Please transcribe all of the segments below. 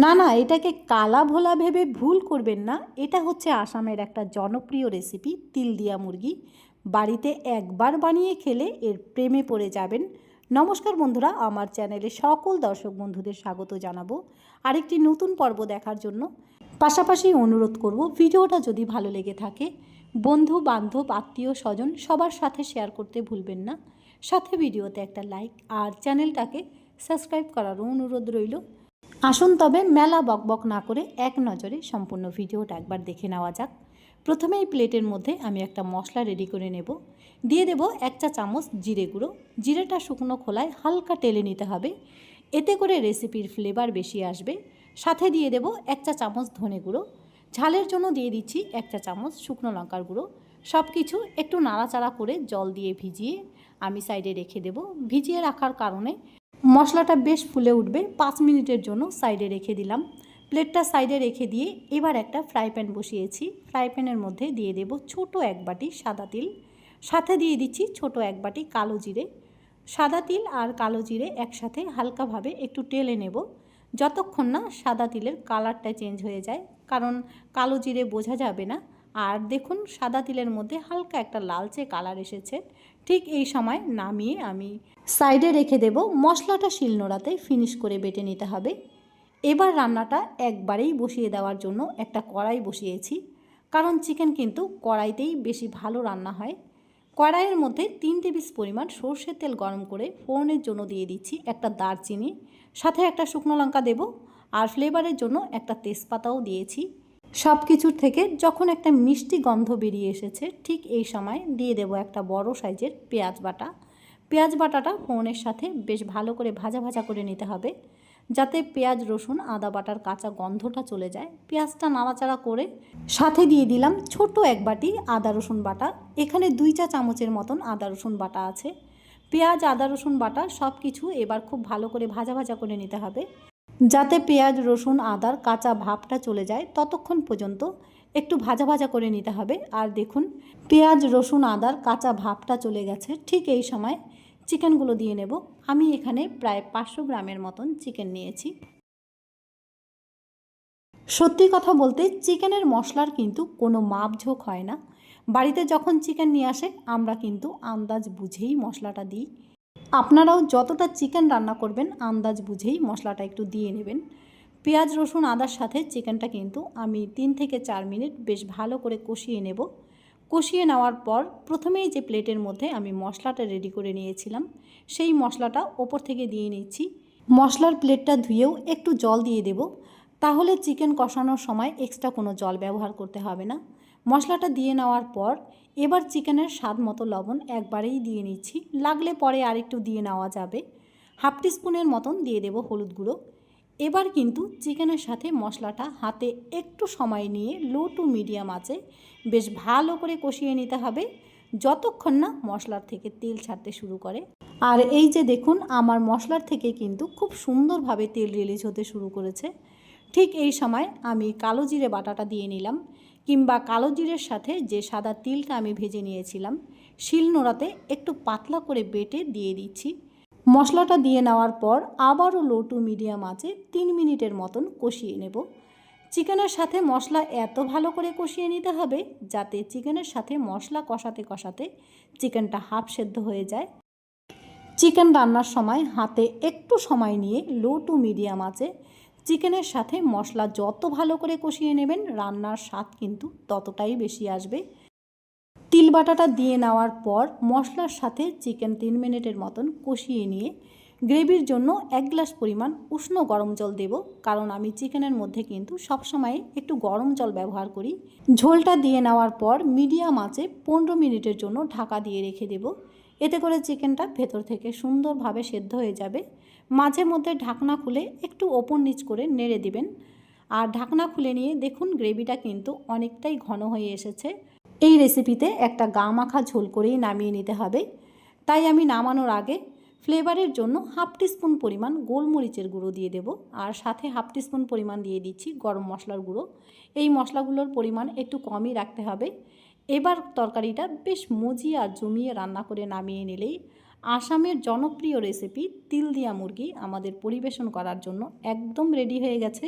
না না, এটাকে কালা ভোলা ভেবে ভুল করবেন না। এটা হচ্ছে আসামের একটা জনপ্রিয় রেসিপি, তিল দিয়া মুরগি। বাড়িতে একবার বানিয়ে খেলে এর প্রেমে পড়ে যাবেন। নমস্কার বন্ধুরা, আমার চ্যানেলে সকল দর্শক বন্ধুদের স্বাগত জানাবো আরেকটি নতুন পর্ব দেখার জন্য। পাশাপাশি অনুরোধ করব, ভিডিওটা যদি ভালো লেগে থাকে বন্ধু বান্ধব আত্মীয় স্বজন সবার সাথে শেয়ার করতে ভুলবেন না। সাথে ভিডিওতে একটা লাইক আর চ্যানেলটাকে সাবস্ক্রাইব করারও অনুরোধ রইল। আসুন তবে মেলা বকবক না করে এক নজরে সম্পূর্ণ ভিডিওটা একবার দেখে নেওয়া যাক। প্রথমে এই প্লেটের মধ্যে আমি একটা মশলা রেডি করে নেব। দিয়ে দেব 1 চা চামচ জিরে গুঁড়ো। জিরেটা শুকনো খোলায় হালকা টেলে নিতে হবে, এতে করে রেসিপির ফ্লেভার বেশি আসবে। সাথে দিয়ে দেব 1 চা চামচ ধনে গুঁড়ো। ঝালের জন্য দিয়ে দিচ্ছি 1 চা চামচ শুকনো লঙ্কার গুঁড়ো। সব কিছু একটু নাড়াচাড়া করে জল দিয়ে ভিজিয়ে আমি সাইডে রেখে দেব। ভিজিয়ে রাখার কারণে মশলাটা বেশ ফুলে উঠবে। 5 মিনিটের জন্য সাইডে রেখে দিলাম। প্লেটটা সাইডে রেখে দিয়ে এবার একটা ফ্রাই প্যান বসিয়েছি। ফ্রাই প্যানের মধ্যে দিয়ে দেব ছোট 1 বাটি সাদা তিল। সাথে দিয়ে দিচ্ছি ছোট 1 বাটি কালো জিরে। সাদা তিল আর কালো জিরে একসাথে হালকাভাবে একটু টেলে নেব, যতক্ষণ না সাদা তিলের কালারটা চেঞ্জ হয়ে যায়, কারণ কালো জিরে বোঝা যাবে না। আর দেখুন সাদা তিলের মধ্যে হালকা একটা লালচে কালার এসেছে। ঠিক এই সময় নামিয়ে আমি সাইডে রেখে দেব। মশলাটা শিলনোড়াতে ফিনিশ করে বেটে নিতে হবে। এবার রান্নাটা একবারেই বসিয়ে দেওয়ার জন্য একটা কড়াই বসিয়েছি, কারণ চিকেন কিন্তু কড়াইতেই বেশি ভালো রান্না হয়। কড়াইয়ের মধ্যে 3 টেবিল পরিমাণ সরষের তেল গরম করে ফোড়নের জন্য দিয়ে দিচ্ছি একটা দারচিনি, সাথে একটা শুকনো লঙ্কা দেব, আর ফ্লেভারের জন্য একটা তেজপাতাও দিয়েছি। সব কিছুর থেকে যখন একটা মিষ্টি গন্ধ বেরিয়ে এসেছে, ঠিক এই সময় দিয়ে দেব একটা বড় সাইজের পেঁয়াজ বাটা। পেঁয়াজ বাটাটা ফোড়নের সাথে বেশ ভালো করে ভাজা ভাজা করে নিতে হবে, যাতে পেঁয়াজ রসুন আদা বাটার কাঁচা গন্ধটা চলে যায়। পেঁয়াজটা নাড়াচাড়া করে সাথে দিয়ে দিলাম ছোট 1 বাটি আদা রসুন বাটা। এখানে 2 চা চামচের মতন আদা রসুন বাটা আছে। পেঁয়াজ আদা রসুন বাটা সব কিছু এবার খুব ভালো করে ভাজা ভাজা করে নিতে হবে, যাতে পেঁয়াজ রসুন আদার কাঁচা ভাবটা চলে যায়। ততক্ষণ পর্যন্ত একটু ভাজা ভাজা করে নিতে হবে। আর দেখুন পেঁয়াজ রসুন আদার কাঁচা ভাবটা চলে গেছে। ঠিক এই সময় চিকেনগুলো দিয়ে নেব। আমি এখানে প্রায় 500 গ্রামের মতন চিকেন নিয়েছি। সত্যি কথা বলতে চিকেনের মশলার কিন্তু কোনো মাপঝোঁক হয় না। বাড়িতে যখন চিকেন নিয়ে আসে আমরা কিন্তু আন্দাজ বুঝেই মশলাটা দিই। আপনারাও যতটা চিকেন রান্না করবেন আন্দাজ বুঝেই মশলাটা একটু দিয়ে নেবেন। পেঁয়াজ রসুন আদার সাথে চিকেনটা কিন্তু আমি 3 থেকে 4 মিনিট বেশ ভালো করে কষিয়ে নেব। কষিয়ে নেওয়ার পর প্রথমেই যে প্লেটের মধ্যে আমি মশলাটা রেডি করে নিয়েছিলাম, সেই মশলাটা ওপর থেকে দিয়ে নিচ্ছি। মশলার প্লেটটা ধুয়েও একটু জল দিয়ে দেব, তাহলে চিকেন কষানোর সময় এক্সট্রা কোনো জল ব্যবহার করতে হবে না। মশলাটা দিয়ে নেওয়ার পর এবার চিকেনের স্বাদ মতো লবণ একবারেই দিয়ে নিচ্ছি, লাগলে পরে আরেকটু দিয়ে নেওয়া যাবে। হাফ টিস্পুনের মতন দিয়ে দেব হলুদ গুঁড়ো। এবার কিন্তু চিকেনের সাথে মশলাটা হাতে একটু সময় নিয়ে লো টু মিডিয়াম আঁচে বেশ ভালো করে কষিয়ে নিতে হবে, যতক্ষণ না মশলার থেকে তেল ছাড়তে শুরু করে। আর এই যে দেখুন আমার মশলার থেকে কিন্তু খুব সুন্দরভাবে তেল রিলিজ হতে শুরু করেছে। ঠিক এই সময় আমি কালো জিরে বাটাটা দিয়ে নিলাম, কিংবা কালো জিরের সাথে যে সাদা তিলটা আমি ভেজে নিয়েছিলাম শিলনোড়াতে একটু পাতলা করে বেটে দিয়ে দিচ্ছি। মশলাটা দিয়ে নেওয়ার পর আবারও লো টু মিডিয়াম আঁচে 3 মিনিটের মতন কষিয়ে নেব। চিকেনের সাথে মশলা এত ভালো করে কষিয়ে নিতে হবে যাতে চিকেনের সাথে মশলা কষাতে কষাতে চিকেনটা হাফ সেদ্ধ হয়ে যায়। চিকেন রান্নার সময় হাতে একটু সময় নিয়ে লো টু মিডিয়াম আঁচে চিকেনের সাথে মশলা যত ভালো করে কষিয়ে নেবেন রান্নার স্বাদ কিন্তু ততটাই বেশি আসবে। তিল বাটাটা দিয়ে নেওয়ার পর মশলার সাথে চিকেন 3 মিনিটের মতন কষিয়ে নিয়ে গ্রেভির জন্য 1 গ্লাস পরিমাণ উষ্ণ গরম জল দেব, কারণ আমি চিকেনের মধ্যে কিন্তু সবসময় একটু গরম জল ব্যবহার করি। ঝোলটা দিয়ে নেওয়ার পর মিডিয়াম আঁচে 15 মিনিটের জন্য ঢাকা দিয়ে রেখে দেব। এতে করে চিকেনটা ভেতর থেকে সুন্দরভাবে সেদ্ধ হয়ে যাবে। মাঝে মধ্যে ঢাকনা খুলে একটু ওপর নিচ করে নেড়ে দিবেন। আর ঢাকনা খুলে নিয়ে দেখুন গ্রেভিটা কিন্তু অনেকটাই ঘন হয়ে এসেছে। এই রেসিপিতে একটা গা মাখা ঝোল করেই নামিয়ে নিতে হবে। তাই আমি নামানোর আগে ফ্লেভারের জন্য হাফ টিস্পুন পরিমাণ গোলমরিচের গুঁড়ো দিয়ে দেব, আর সাথে হাফ টিস্পুন পরিমাণ দিয়ে দিচ্ছি গরম মশলার গুঁড়ো। এই মশলাগুলোর পরিমাণ একটু কমই রাখতে হবে। এবার তরকারিটা বেশ মজিয়ে আর জমিয়ে রান্না করে নামিয়ে নিলেই আসামের জনপ্রিয় রেসিপি তিল দিয়া মুরগি আমাদের পরিবেশন করার জন্য একদম রেডি হয়ে গেছে।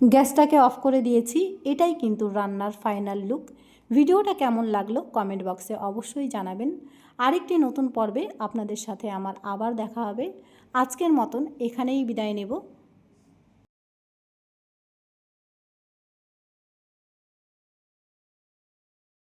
গ্যাসটাকে অফ করে দিয়েছি। এটাই কিন্তু রান্নার ফাইনাল লুক। ভিডিওটা কেমন লাগলো কমেন্ট বক্সে অবশ্যই জানাবেন। আরেকটি নতুন পর্বে আপনাদের সাথে আমার আবার দেখা হবে। আজকের মতন এখানেই বিদায় নেব।